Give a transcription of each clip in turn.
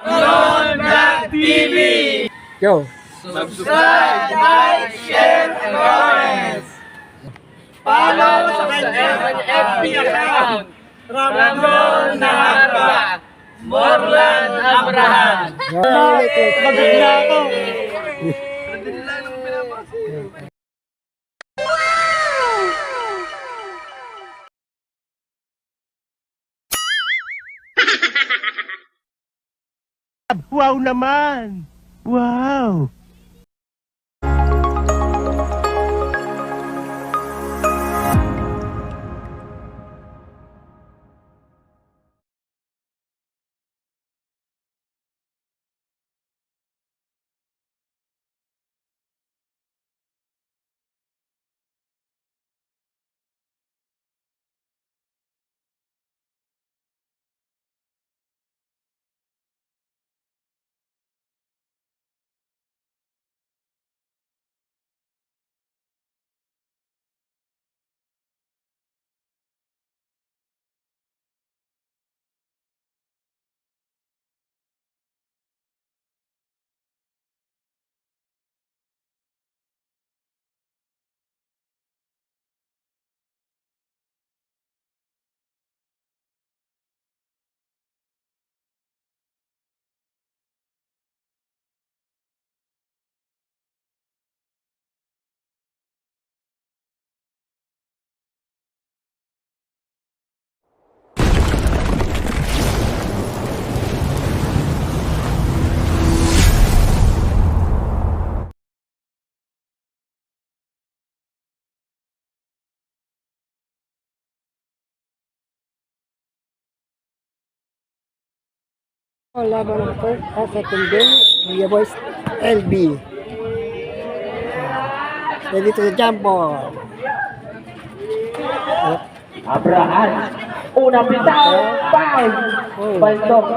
Lon Vlog TV! Go! Subscribe, like, share, and comment! Follow sa kanyang FB account! Ramon Naharba! Morlan Abraham! Pagkakila ako! Wow naman! Wow! Laban ng first at second game, Kuya Boys LB. Ready to the jump ball. Abraham, una bitaw, foul, Baldog.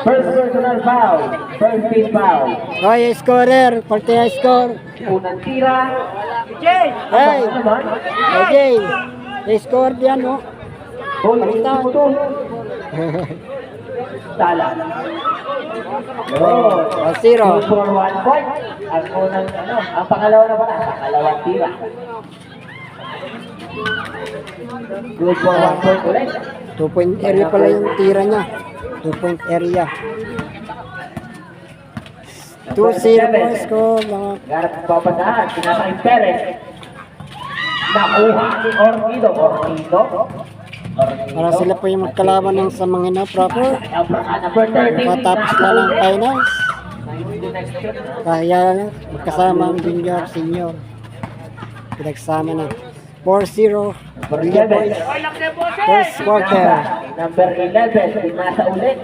First personal foul, first team foul. Okay, scorer, partiya score. Unang tira, Jay. Hey, Jay, score diyan no. Hoy, ito to. Tala. Yun. 0. 2 for 1 point. Ang unang, ang pangalawa na pala, pangalawang tira. Good for 1 point ulit. 2 point area pala yung tira niya. 2 point area. 2-0 po score mga Garap papadaan, sinasakay Perez. Nakuha ni Ornido. para sila po yung magkalaban ng sa mga proper. Number 30. Matapos na lang finals. Kaya magkasama ang junior, senior. Pinagsama na. 4-0. Kuya Boys. First quarter. Number 11, pinasa ulit.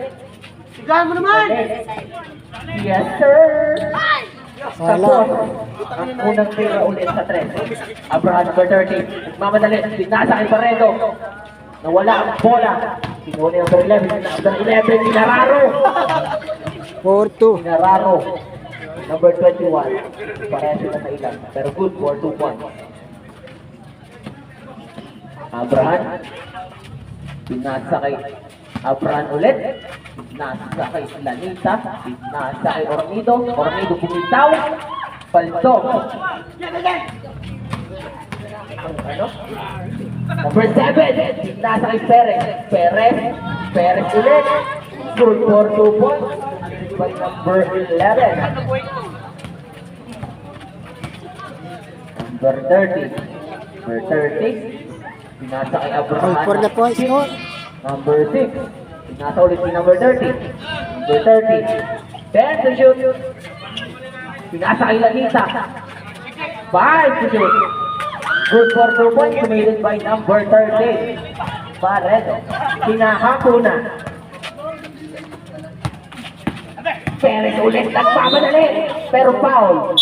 Sigahan mo naman! Yes, sir! Sala. Ang unang tira ulit sa 3. Abraham, number 30. Nagmamadali, pinasa kay Paredo. Nawala ang bola. Kinuha niya number 11. Number 11, Pinararo. 4-2. Pinararo. Number 21. Pareho sila sa ilan. Pero good for 2 points. Abraham. Pinasa kay Abraham ulit. Pinasa kay Lanita. Pinasa kay Ornido. Ornido bumitaw. Paltog. Ano? Number 7. Pinasa kay Perez. Perez ulit. Good for 2 points. By number 11. Number 30. Number 30. Pinasa kay Abraham. For the point score. Number 6. Pinasa ulit si number 30. Number 30. Ben to shoot. Pinasa kay Lanita. 5 to shoot. Good for 2 points. Committed by number 30. Paredo. Pinahako na. Perez ulit. Nagpapadali. Pero foul.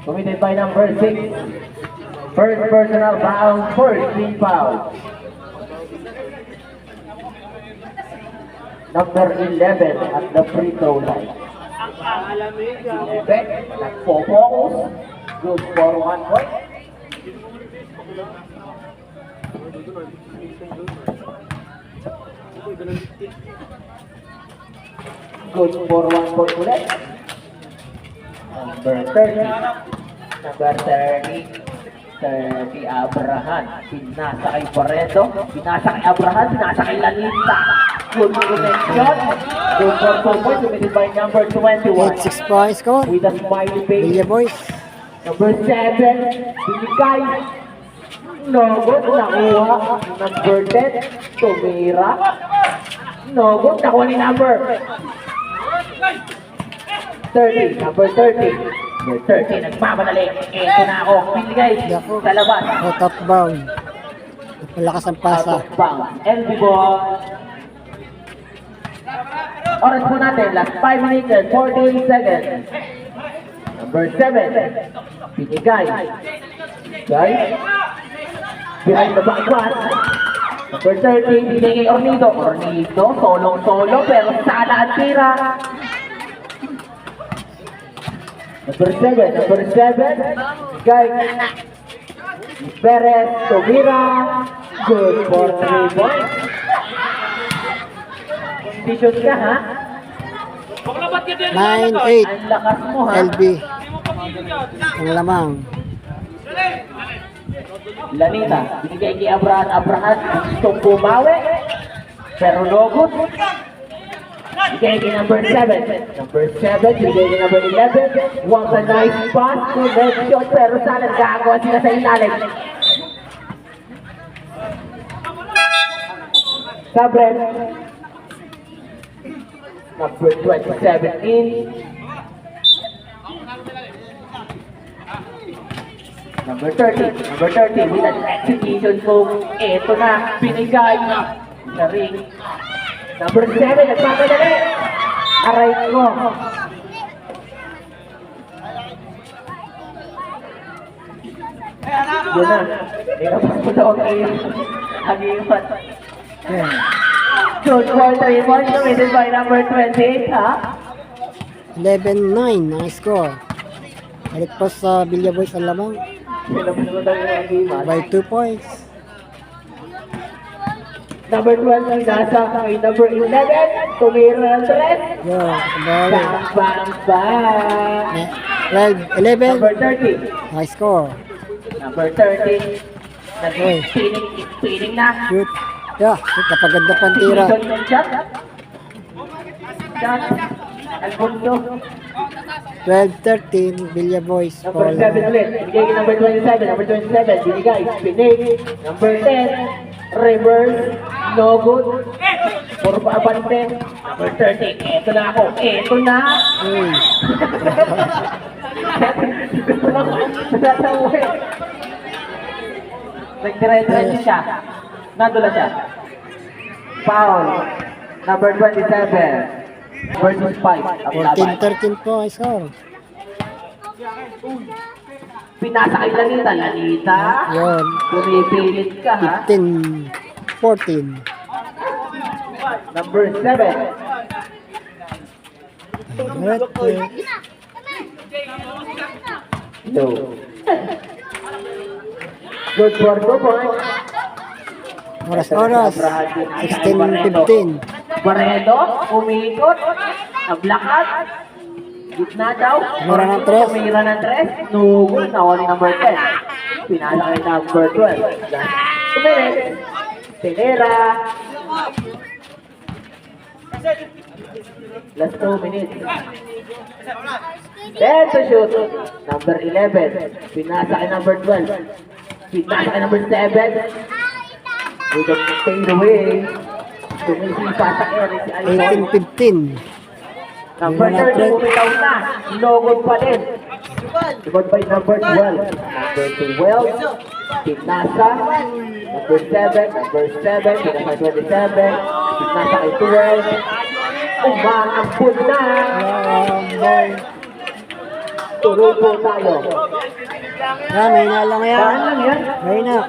Committed by number 6. First personal foul, first team foul. Number 11 at the free throw line. 11, nagpo-focus. Good for 1 point. Good for 1 point ulit. Number 30. Number 30. 30 Abrahan. Pinasa kay Paredo. Pinasa kay Abrahan. Pinasa kay Lanita. Good connection. Good for 2 points. Committed by number 21. 8-6 po ang score. With a smiley face. Villa Boys. Number 7, binigay. No good, nakuha. Number 10, tumira. No good, nakuha ni number 30. Number 30. Number 30, nagmamadali. Ito na ako. Binigay sa labas. Out of bound. Malakas ang Out pasa. of bounds. LB ball. Oras po natin, last 5 minutes and 48 seconds. Number 7, binigay. Guys, behind the back pass. Number 30, binigay kay Ornido. Ornido, solo, pero sana ang tira. Number 7, guys. Perez, tumira. Good for 3 points. Position ka, ha? 9-8. Ang lakas mo, ha? LB. Ang lamang. Lanita, binigay kay Abraham. Abraham, gustong bumawi. Pero no good. Binigay kay number 7. Number 7, binigay kay number 11. What a nice pass. Connection, pero sana gagawa sila sa ilalim. Sabret. Number 27 in. Number 30 with an execution kung eto na, binigay sa ring. Number 7, nagpapadali. Aray ko. Yun na. Nilabas ko daw ang agimat. Good for 3 points committed by number 28, ha? 11-9 ang score. Balik po sa Villa Boys ang lamang. Nilabas ko daw yung agimat. By 2 points. Number 12, nasa kay number 11, tumira ng 3. Yun, bali. Bang, bang. 12-11 Number 30. ang score. Number 30. Nag-spinning na. Shoot. Yeah, kapaganda pang tira. Shot. Alfonso. 12-13 Villa Boys. Number 7 ulit. Binigay kay number 27. Number 27. Binigay. Spinning. Number 10. Reverse. No good. Puro pa abante. Number 30. Eto na ako. Eto na. Uy. Gusto na ko. Natatawa. Nagdire-diretso siya. Nadula siya. Foul. Number 27. Versus 5. Ang laban. 14-13 po ang score. Pinasa kay Lanita. Lanita. Yun. Pumipilit ka, ha? 15-14. Number 7. Alright. No. Good for 2 points. Oras. 16-15. Barredo, umikot, naglakad, gitna daw. Tumira ng 3. Tumira ng 3. Nugol, nawali number 10. Pinala kay number 12. Tumirit. Tinera. Last 2 minutes. Then to shoot. Number 11. Pinasa kay number 12. Pinasa kay number 7. With a fade away. Tumisipa sa area si Alison. 18-15. Number 30, umitaw na. Logod pa din. Logod by number 12. Number 12. Pinasa. Number 7. Number 7. Pinasa 27. Pinasa kay 12. Umaampun na. Tuloy po tayo. May na lang yan. Saan lang yan? May na.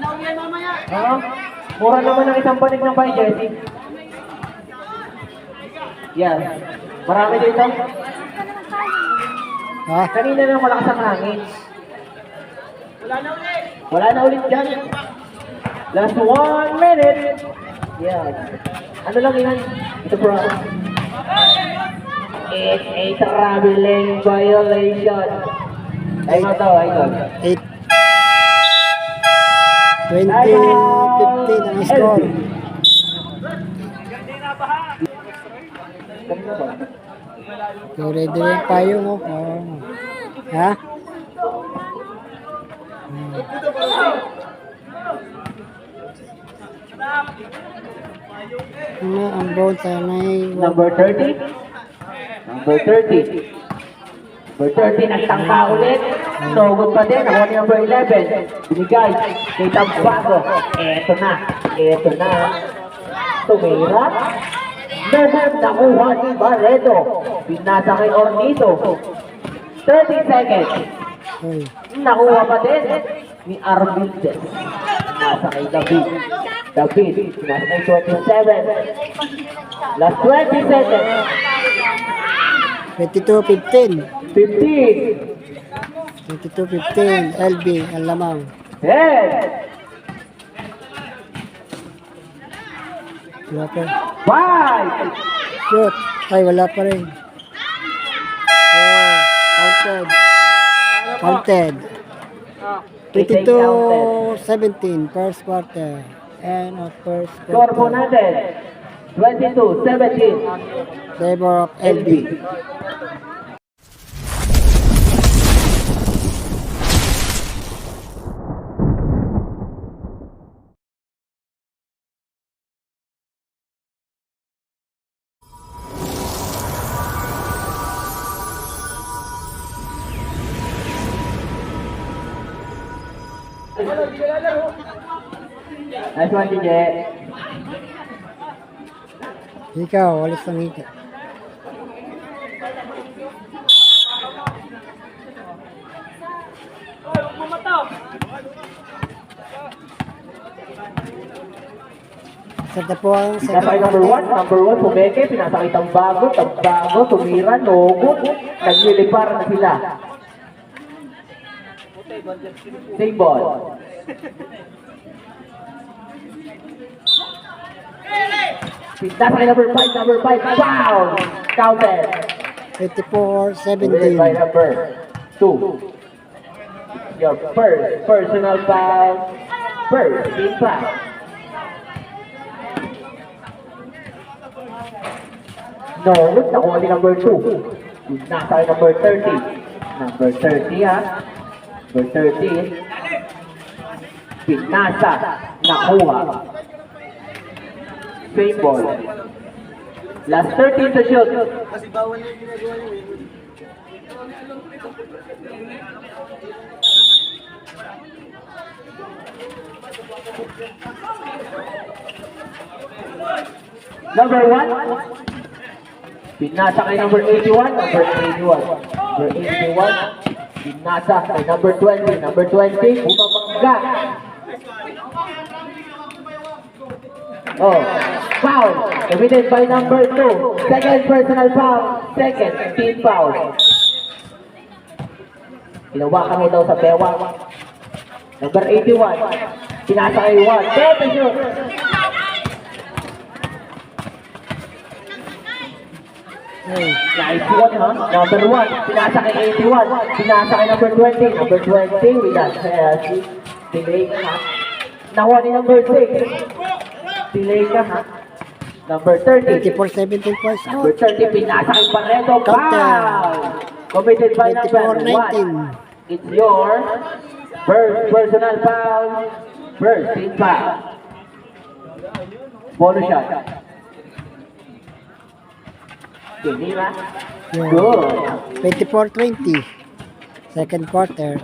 Mura naman ang isang panig ng Bay Jesse. Yes. Marami dito. Ha? Kanina lang malakas ang hangin. Wala na ulit dyan. Last 1 minute. Yes. Ano lang yan? Ito bro. It's a traveling violation. Ay mo to, idol. 8 20-15 ang score. So, ready na yung payo mo. Oh. Ha? Ano ang ball sanay? Number 30. Number 30. Number 30, nagtangka ulit. No good pa din. Ako ni number 11. Binigay kay Tambago. Eto na. Eto na. Tumira. Naman nakuha ni Barreto. Pinasa kay Ornito. 30 seconds. Ay, Nakuha pa din ni Arvindes. Nasa kay David. David, nasa kay 27. Last 20 seconds. 22-15. 15. 22-15. LB, ang lamang. 10. Wala pa. 5. Shoot. Ay, wala pa rin. Oh, counted. Counted. 22-17. First quarter. End of first Score po quarter. natin. 22-17. Favor of LB. Nice one, DJ. Ikaw, walis ng hika. Sa po ang Pinasakay number 1. Number 1, pumeke. Pinasakay Tambago. Tambago, tumira, logo. Naglilipar na sila. Same ball. Pinasakay number 5. Number 5. Foul! Counted. 24-17. By number 2. Your first personal foul. First team foul. No, nakuha ni number 2. Nasa kay number 30. Number 30 ha. Number 30. Pinasa. Nakuha. Same ball. Last 13 to shoot. Number 1. Pinasa kay number 81. Number 81. Number 81. Pinasa kay number 20. Number 20. Bumabangga. Oh, foul. Committed by number 2. Second personal foul. Second team foul. Hinawakan mo daw sa bewang. Number 81. Pinasa kay 1. Go to shoot. Nice one, ha? Number 1. Pinasa kay 81. Pinasa kay number 20. Number 20 with that delay ka, ha? Nakuha ni number 6. Delay ka, ha? Number 30. 24-17 points Number out. 30, pinasa kay Barreto. Counter. Foul! Committed by number 1. 24-19. It's your first personal foul. First team foul. Bonus shot. Tinira. Good. 24-20. Second quarter.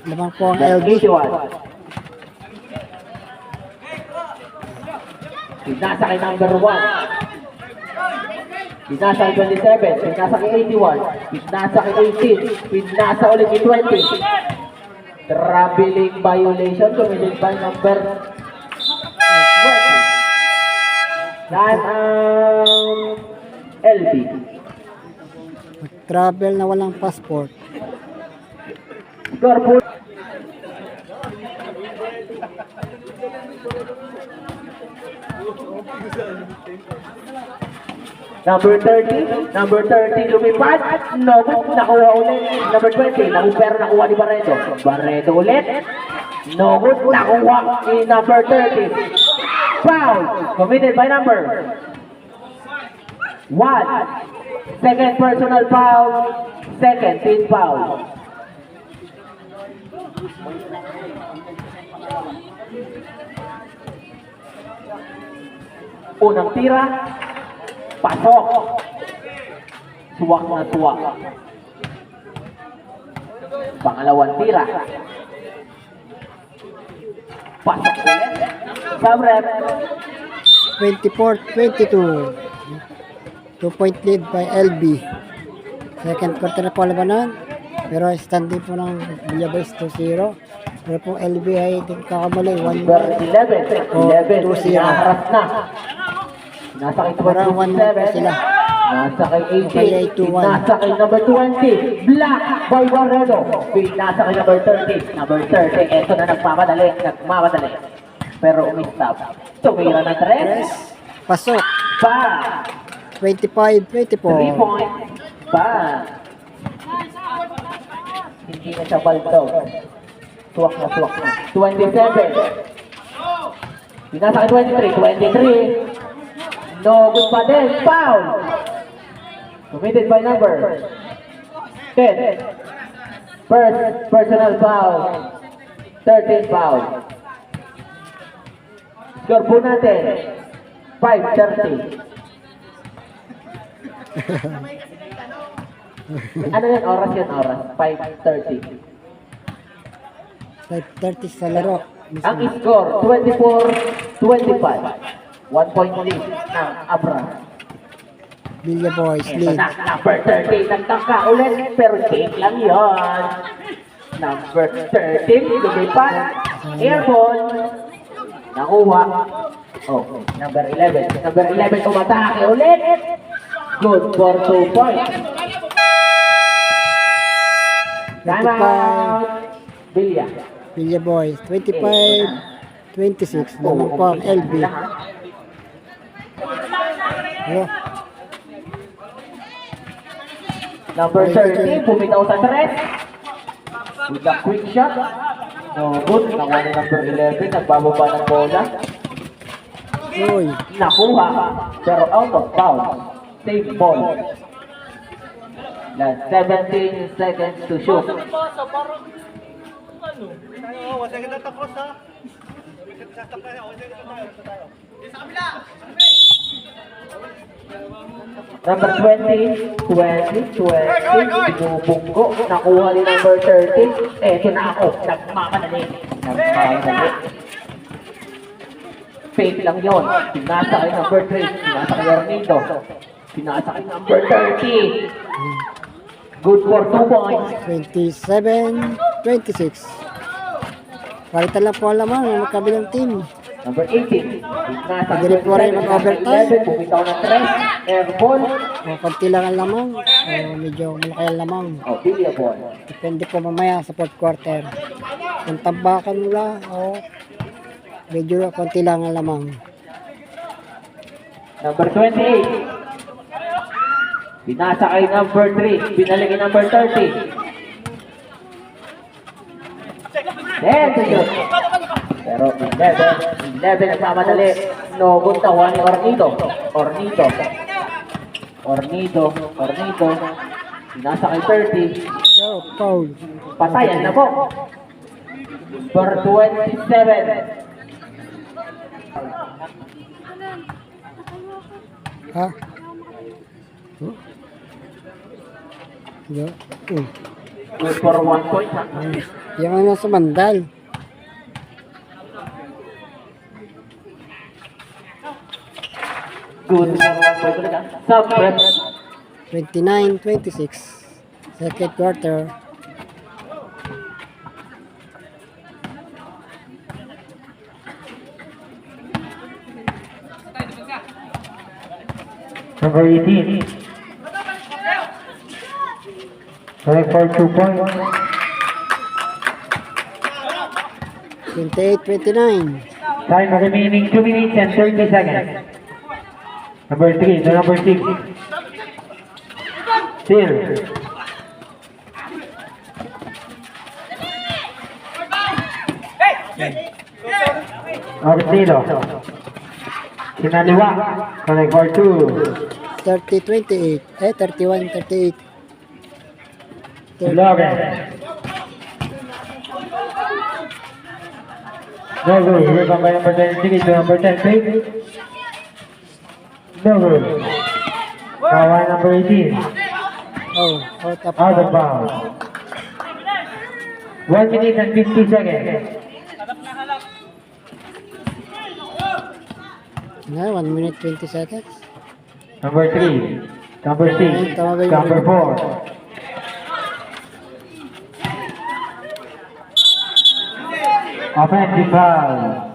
Lamang po ang That's LB. 81. Pinasa kay number 1. Pinasa kay 27. Pinasa kay 81. Pinasa kay 18. Pinasa ulit kay 20. Traveling violation committed by number 20. Time out. LB. Travel na walang passport. Score po. Number 30 lumipad. No, nakuha ulit. Number 20, pero nakuha ni Barreto. Barreto ulit. No good, nakuha ni number 30. Foul, committed by number 1. Second personal foul, second team foul. Unang tira, pasok. Suwak na suwak. Pangalawang tira. Pasok ulit. Sabrep. 24-22. 2-point lead by LB. Second quarter na po labanan. Pero standing po ng Villaboys 2-0. Pero po LB ay hindi kakamali. 1-1. Number 11. Oh, 11. 2-0. Inaharas na. Nasa kay Parang 1-1 po 27. sila. Nasa kay Kaya 18. 2-1. Nasa kay number 20. Black by Barredo. Nasa kay number 30. Number 30. Ito na nagmamadali. Pero umistap. Tumira ng 3. Pasok. Pa. 25-24. 3 points. Pa. Hindi na siya balto. Suwak na. 27. Pinasa kay 23. No good pa din. Foul. Committed by number 10. First personal foul. 13 foul. Score po natin. 5:30. Ano yan? Oras. 5:30. 5:30 sa laro. Ang score, 24-25. 1 point lead ng Abra. Villaboys Ito lead. na, number 30. Nagtangka ulit, pero game lang yon. Number 13, lumipad. Airball. Nakuha. Oh, number 11. Number 11, umatake ulit. Good for 2 points. Time out. Bilya. Villaboys 25-26. Naman po ang LB. Hello. Number 30, bumitaw sa 3. With a quick shot. No good. Nakuha ni number 11. Nagbababa ng bola. Uy. Nakuha. Pero out of bounds. Save ball. Last 17 seconds to shoot. Number 20, binubunggo. Nakuha ni number 30. Eto na ako. Nagmamadali. Fake lang yun. Pinasa kay number 3. Pinasa kay Ornido. Pinasa kay number 30. Good for 2 points. 27-26. Palitan lang po ang laman ng magkabilang team. Number 18. Pinasa Hindi rin po rin mag-overtime. Bumitaw ng 3. Airball. O, konti lang ang lamang. O, medyo malaki ang lamang. O, Bilya ball. Depende po mamaya sa fourth quarter. Kung tambakan nila, o medyo konti lang ang lamang. Number 28. Pinasa kay number 3. Binalik kay number 30. Then to shoot. Pero 11 nagmamadali. No good, tawa ni Ornido. Pinasa kay 30. So, foul. Patayan na po. For 27. Ha? Oh. Yeah. Good for 1 point. Yung ano sa mandal. Good for 1 point ulit. Sub-rep. 29-26. Second quarter. Number 18. Going for 2 points. 28-29. Time remaining 2 minutes and 30 seconds. Number 3 to number 6. Still. Artilo. Sinaliwa. Connect for 2. 30-28. 31-38. Logan. No good. Rebound by number 23 to number 10. Fake. No good. Power number 18. Oh, out of Out of bounds. bounds. 1 minute and 50 seconds. Na, 1 minute 20 seconds. Number 3. Number 6. Tama ba yung Number 4. Offensive foul.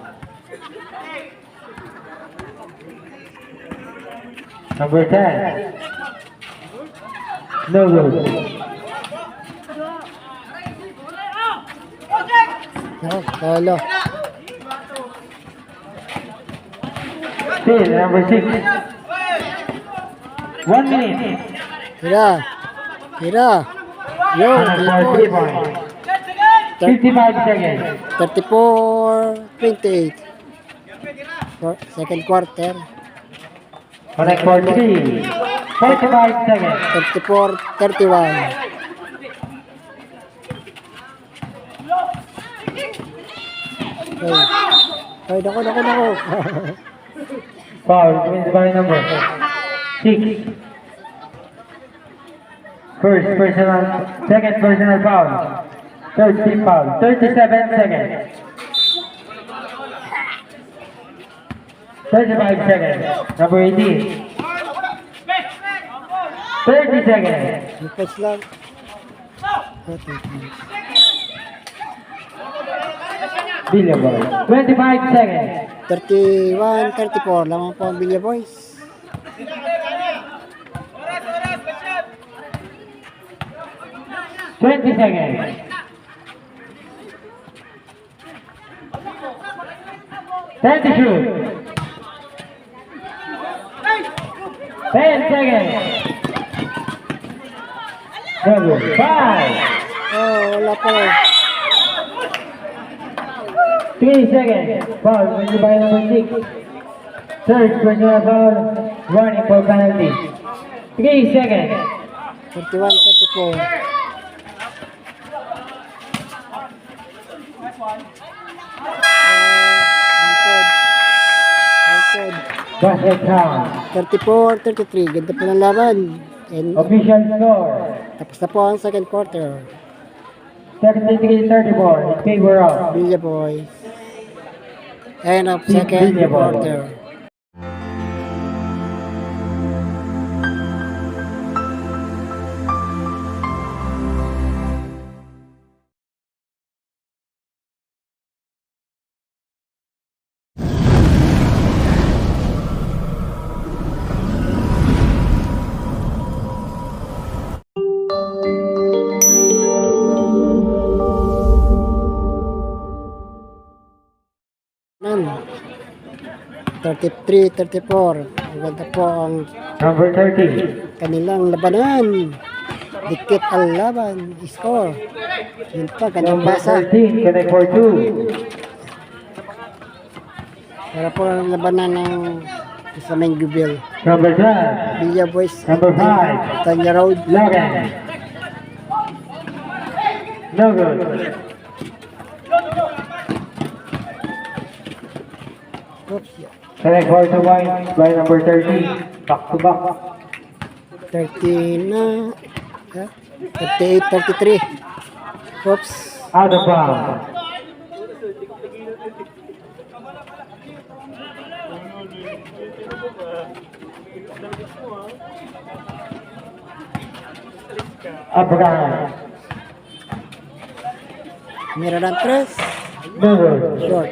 Number 10. No good. Ako, solo. Still, number 6. 1 minute. Tira. Tira. Yo, And 3 points. 55 seconds. 34-28. Second quarter. Connect for 3. 45 seconds. 34-31. Ay, naku. Foul wins by number 6. Second personal foul. Third team foul. 37 seconds. 35 seconds. Number 18. 30 seconds. Request lang. Billion Boy. 25 seconds. 31-34. Lamang po ang Bilya Boys. Twenty seconds. 10 to shoot. 10 seconds. 5. Oh, wala pa rin. 3 seconds. Foul wins by number 6. Third personal foul. Warning for penalty. 3 seconds. 31-34. Basket count. 34-33. Ganda po ng laban. And Official score. tapos na po ang second quarter. 73-34 in favor of Bilya Boys. End of Team second Bilya Boys. quarter. Nan. 33-34. Maganda po ang number 30. kanilang labanan. Dikit ang laban. Score. Yun pa, gandang Number basa. 13, connect for 2. Para po ang labanan ng sa main gubil. Number 12, Bilya Boys. Number 5. Tanya Road. Logan. No good. Oops. Connect for 2 points by number 30. Back to back. 30 na. 38-33. Oops. Out of bounds. Uppercut. Meron ng 3. No good. Short.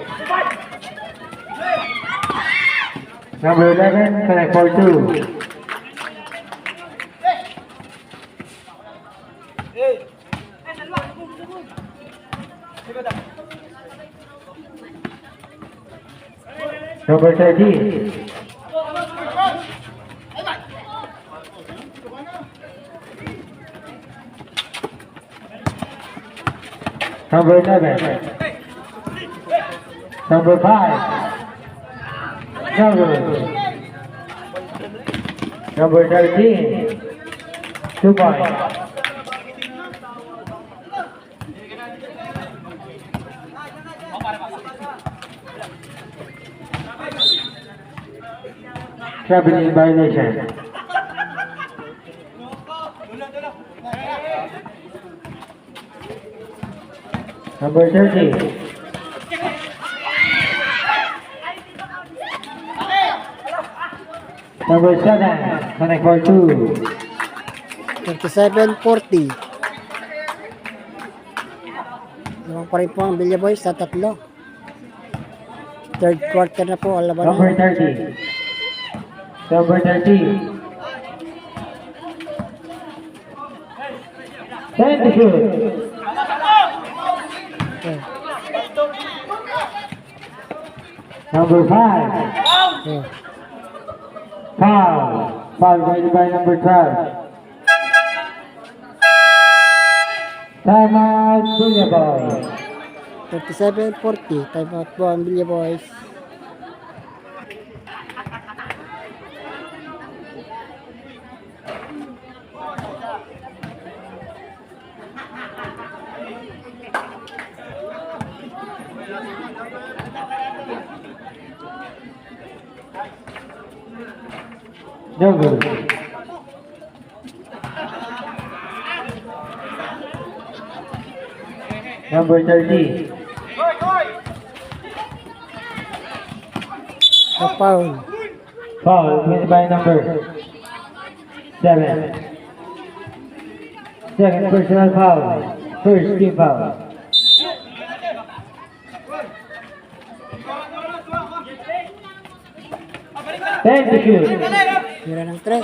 Number 11, connect for 2. Number 13. Number 11. Number 5. Number 13. 2 points. Traveling violation. Number 30. Number 7, connect for 2. 37-40. Naman pa rin po ang Villa Boys sa tatlo. Third quarter na po ang Number labanan. 30. Number 30. 10 to shoot. Okay. Number 5. Okay. Foul. Foul made by number 12. Timeout, Villa Boys. 37-40. Time out po ang Villa Boys. No good. Number 30. A foul. Foul made by number 7. Second personal foul. First team foul. Ten to shoot. Tira ng 3.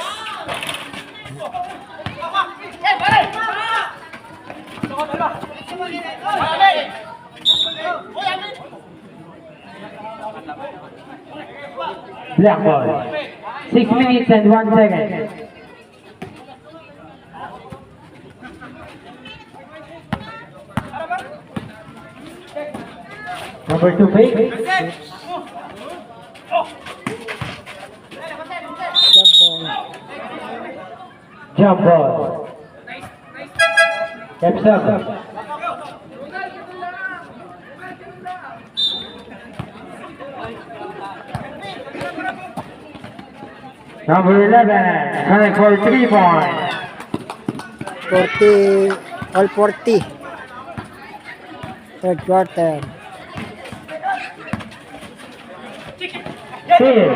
Black ball. 6 minutes and 1 second. Number 2 fake. Jump ball. Jump ball. Steps up. Number 11, trying for 3 points. 40. All 40. Third quarter. Steal.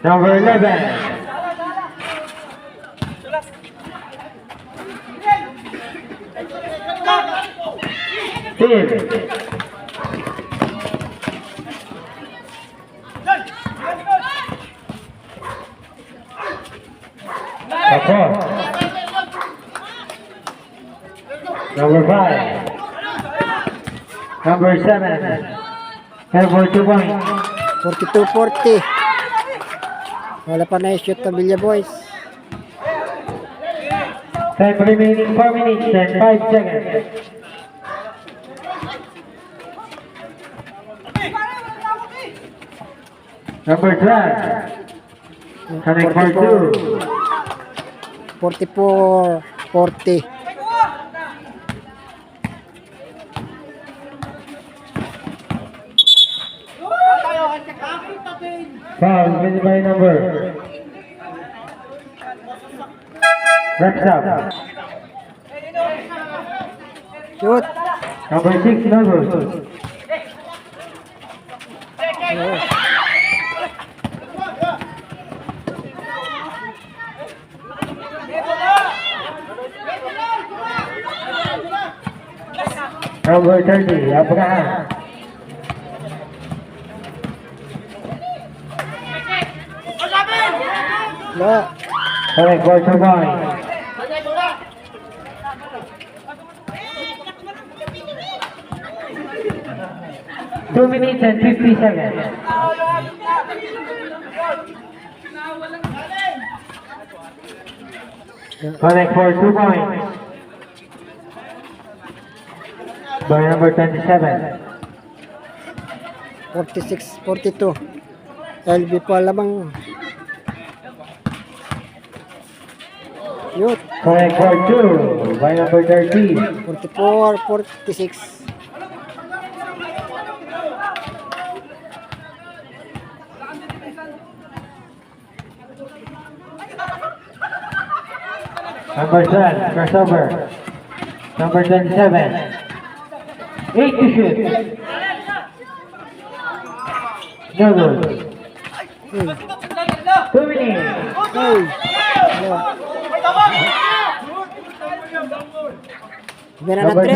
Number 11. Steal. Across. Number 5. Number 7. And for 2 points. 42-40. Wala pa na-shoot ng Villa Boys. Time remaining 4 minutes and 5 seconds. Number 12. Connect for 2. 44-40. Foul made by number. Wraps up. Shoot. Number 6, Novus. Number 30, Abraham. Wala. Correct for 2 points. 2 minutes and 50 seconds. Connect for 2 points. By number 27. 46-42. LB po lamang. Yun. Connect for 2. By number 30. 44-46. Number 12, crossover. Number 27. 8 to shoot. No good. 2 minutes. Hey. Yeah. Meron na Number 3.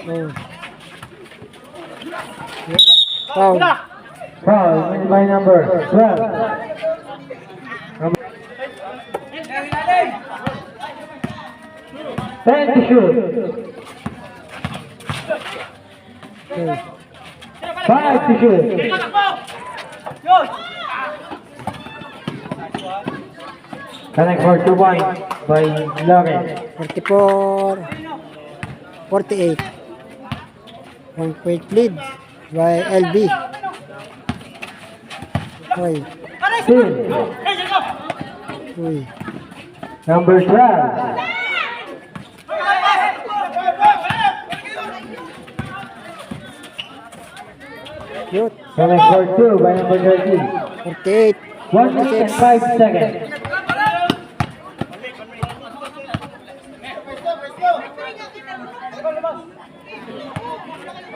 28. Oh. Foul. Foul win by number 12. Number 10 to shoot. Okay. 5 to shoot. Connect for 2 points by Lawrence. 44-48. 1 point lead by LB. Uy. Still. Uy. Number 12. Cute. Connect for 2 by number 13. 48. 1 minute and 5 seconds.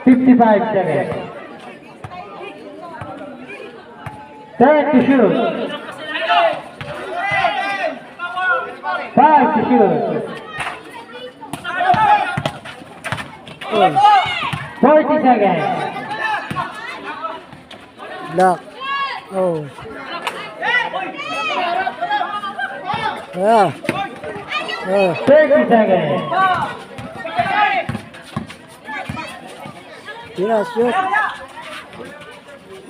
$55 seconds. 10 to shoot. 5 to shoot. 40 seconds. Block. Oh. Ah. Oh. 30 seconds. Tira, shoot.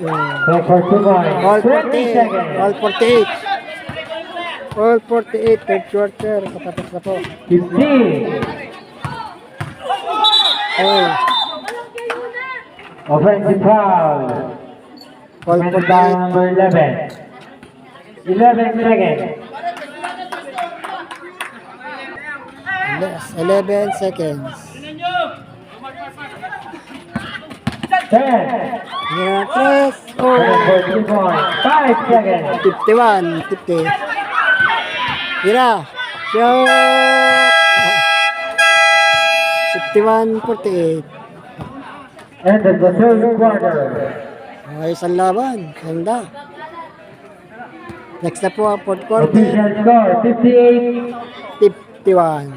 Yeah. Connect for 2 points. All 20 48. seconds. All 48. All 48. Third quarter. Katapos na po. 15. Oh. Offensive foul. All Committed by 48. number 11. 11 seconds. Yes, 11 seconds. 10. Here, tres. Connect Oh. for 2 points. 5 seconds. 51, 50. Tira. Shoot. 51-48. End of the third quarter. Ayos ang laban. Ganda. Next na po ang fourth quarter. Official score 58. 51.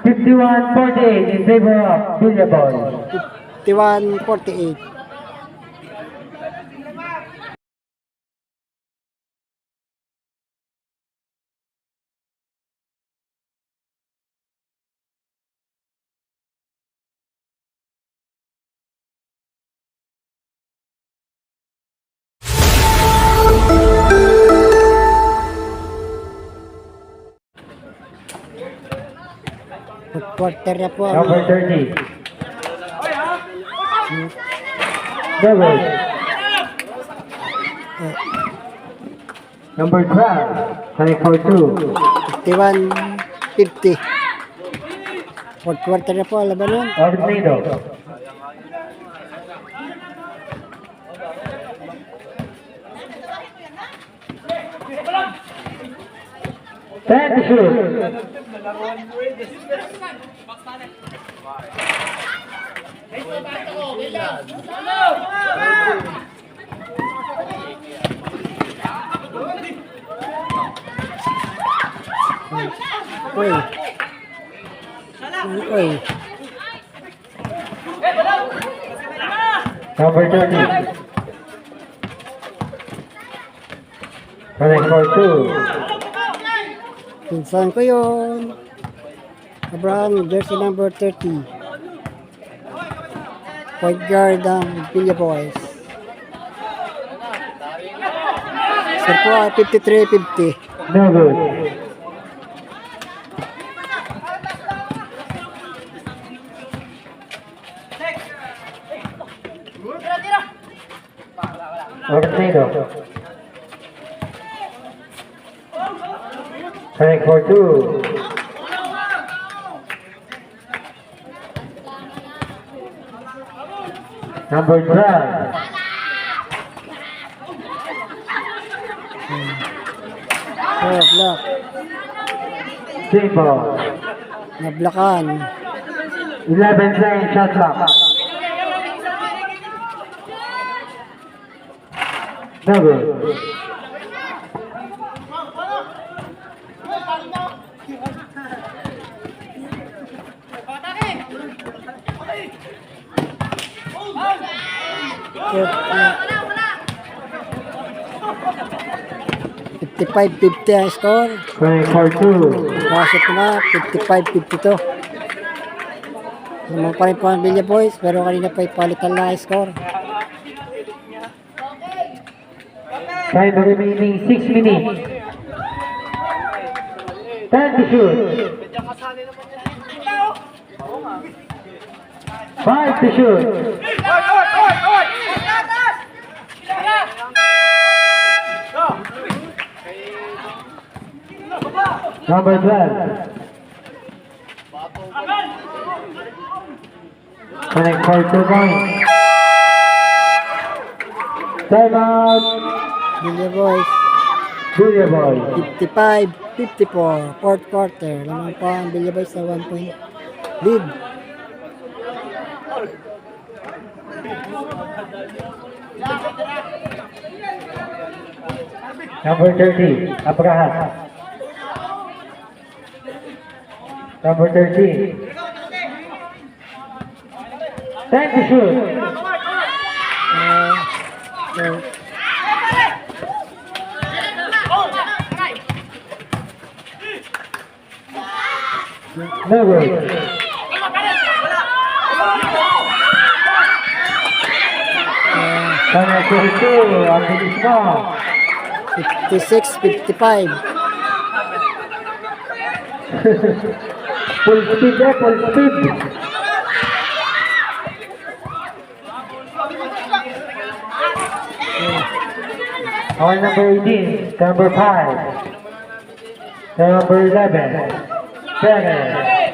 51-48 in favor of Villaboy. 51-48. Fourth quarter na po ang Number 30. Double. Number 12. Connect for 2. 51-50. Fourth quarter na po ang labanan. Ornedo. Ten to shoot. Uy. Uy. Number 30. Connect for 2. Pinsan ko yun. Abraham, jersey number 30. Point guard ng Villa Boys. Sir po ay 53-50. No good. Ortego. Connect for two. Number 12. Oh, block. Simple. Nablakan. 11 playing shot clock. No good. Block. 55-50 ang score. Connect for two. Nakasip na, 55-52. Naman pa rin po ang Villa Boys, pero kanina pa ipalitan na ang score. Time remaining 6 minutes. 10 to shoot. 5 to shoot. Number 12. Connect for 2 points. Time out. Villa Boys, Villa Boys. 55-54, fourth quarter. Naman pa ang Villa Boys sa 1 point lead. Number 30, Abraham. Number 13. Time to shoot. So, No good. Connect for two. Ang bilis mo. 56-55. Full speed full speed. Our number 18, number 5, number 11, 7.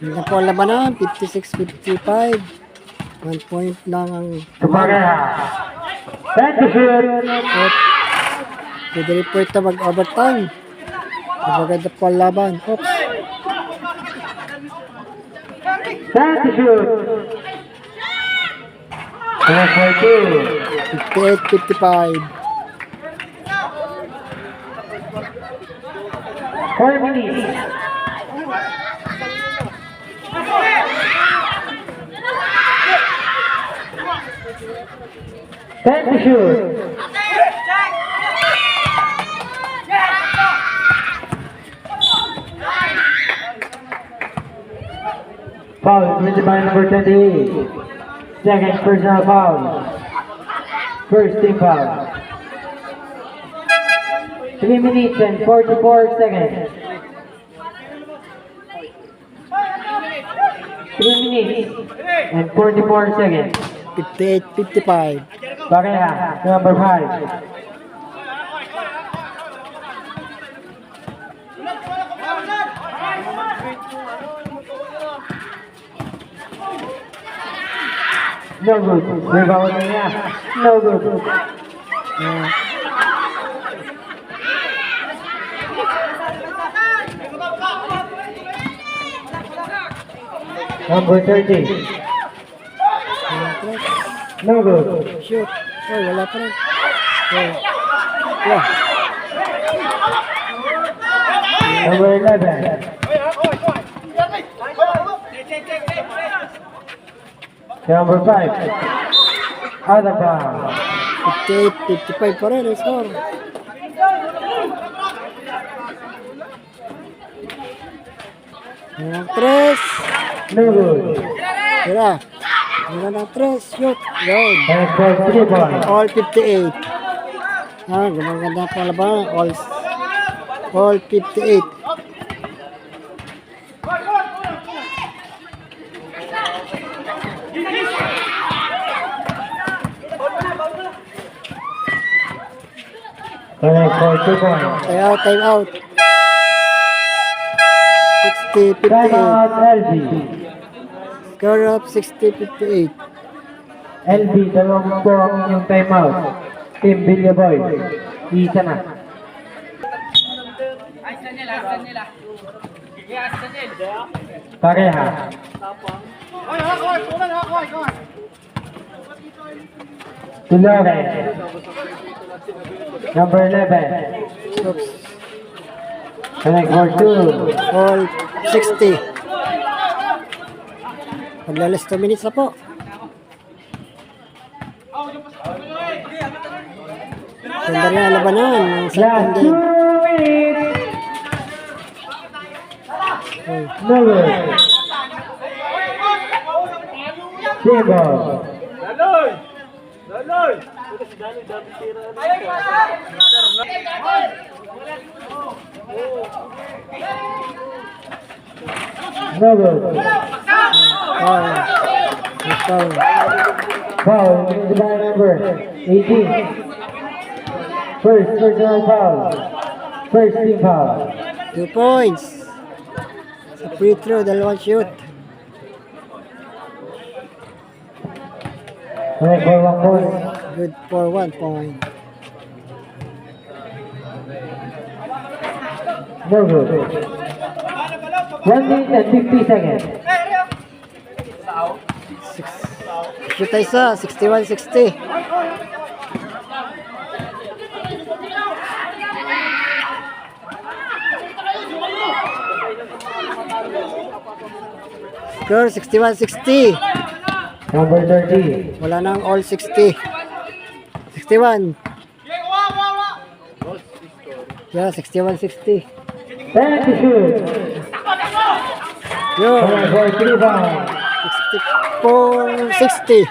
Hindi na po ang labanan, 56-55. 1 point lang ang Tumagaya. Time to shoot. at pwede rin po ito mag-overtime. Maganda po ang laban. Oops. Time to shoot. Connect for two. 58-55. 4 minutes. Time to shoot. Foul committed by number 28. Second personal foul. First team foul. 3 minutes and 44 seconds. 3 minutes and 44 seconds. 58-55. Bakaya, number 5. No good. Rebound na niya. No good. Number 30. No good. Shoot. Oh, wala pa rin. Oh. Yeah. Number 11. Number 5. Out of bounds. 58-55 pa rin ang score. Ang 3. No good. Tira. Wala na 3. Shoot. Yun. Correct ball, 3 points. All 58. Gumaganda po laban. All 58. Correct ball, 2 points. Time out. 60, Time 58. out, LB. Score up 60, 58. LB, dalawang po ang inyong time out. Team Bilya Boys. Isa na. Pareha. Tulore. Number 11. Oops. Correct for 2. All 60. Maglalas 2 minutes na po. Ganda na ang labanan ng Last second 2 game. minutes. Okay. Number. Single. Number. Foul. Foul. Committed by number 18. First personal foul. First team foul. 2 points. Sa free throw, dalawang shoot. Correct for 1 point. Good for 1 point. No good. 1 minute and 50 seconds. Shoot tayo sa 61-60. Score 61-60. Number 30. Wala nang all 60. 61. Yeah, 61-60. 10 to shoot. Yun. Correct for 3 points. 64-60.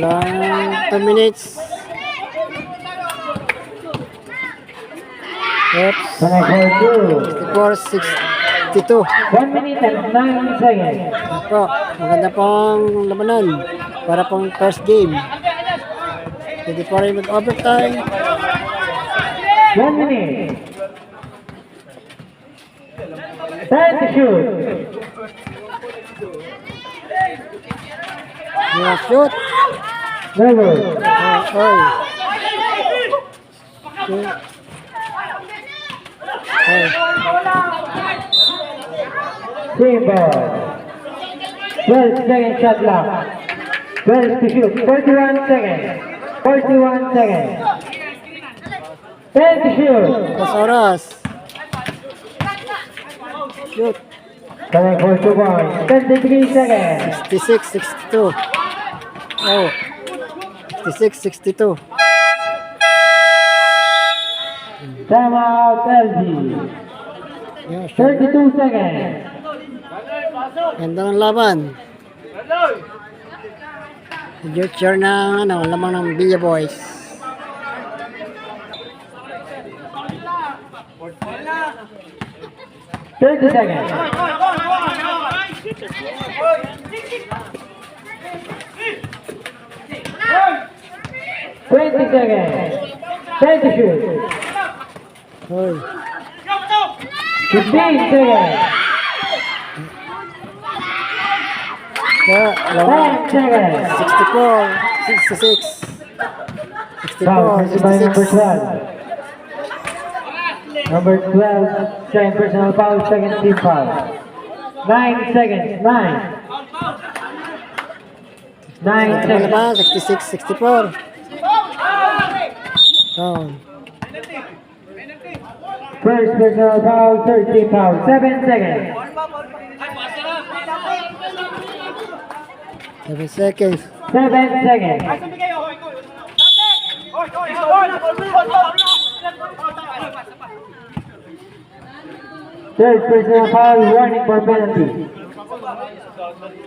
Wala nang 2 minutes. Oops. Correct for 2. 64-62. 1 minute and 9 seconds. Ako, maganda pong labanan para pong first game. Pwede pa rin mag-overtime. 1 minute. 10 to shoot. Yeah, shoot. No good. Oh. Shoot. Oh. Team ball. 12 second shot clock. 12 to shoot. 41 seconds. 41 seconds. 10 to shoot. Oras. Shoot. Correct for 2 points. 23 seconds. 66-62. Oh. 66-62. Time out LG. Yeah, shoot. 32 seconds. Ganda ng laban. Future ng lamang ng Bilya Boys. Thirty seconds. Twenty seconds. 10 to shoot. Hoy. 15 seconds. Yeah, laban. 10 seconds. 64, 66. Foul 64, by number 66. 12. Number 12, trying personal foul, second team foul. 9 seconds. 9. 9 seconds. Laban, 66, 64. Down. First personal foul, third team foul. 7 seconds. 7 seconds. 7 seconds. Third personal foul, warning for penalty.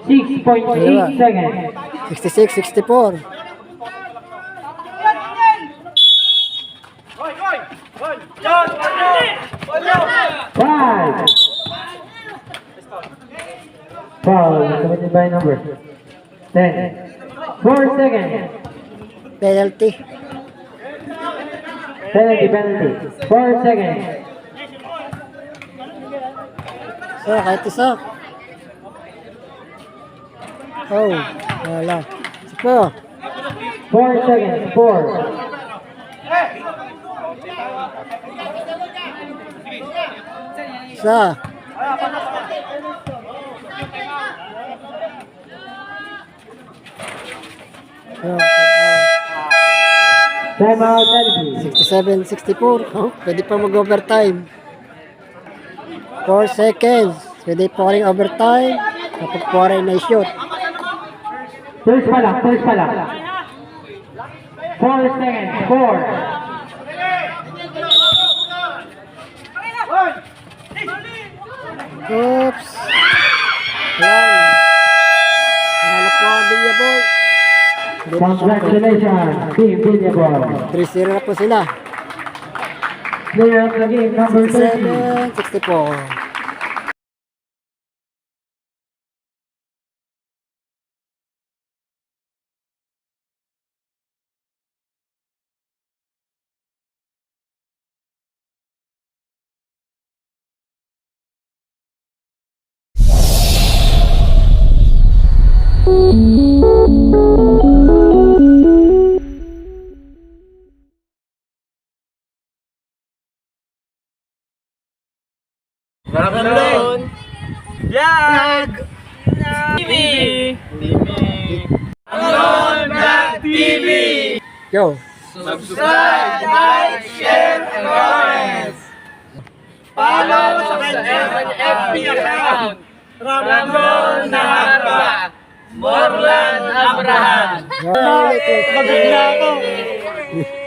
6.8 seconds. 66, 64. Five. Foul committed by number 10. 4 seconds. Penalty. Penalty. 4 seconds. So, kahit isa. Oh, wala. Sipo. 4 seconds. 4. Isa. Oh, Time out, LB. 67, 64. Oh, pwede pa mag-overtime. 4 seconds. Pwede pa rin overtime. Kapag po rin na-shoot. First pa lang. 4 seconds. 4. Oops. Ayan. Nanalo po ang Villa Boy. Congratulations, Team Villabol. 3-0 na po sila. Player of the game, number 30. 67, 64. Ramdon! Vlog! TV! Ramdon Vlog TV! Go. Subscribe, like, share, and comments! Follow sa kanyang FB account! Ramdon Naharba! Morlan Abraham! Go. Pagod na ako!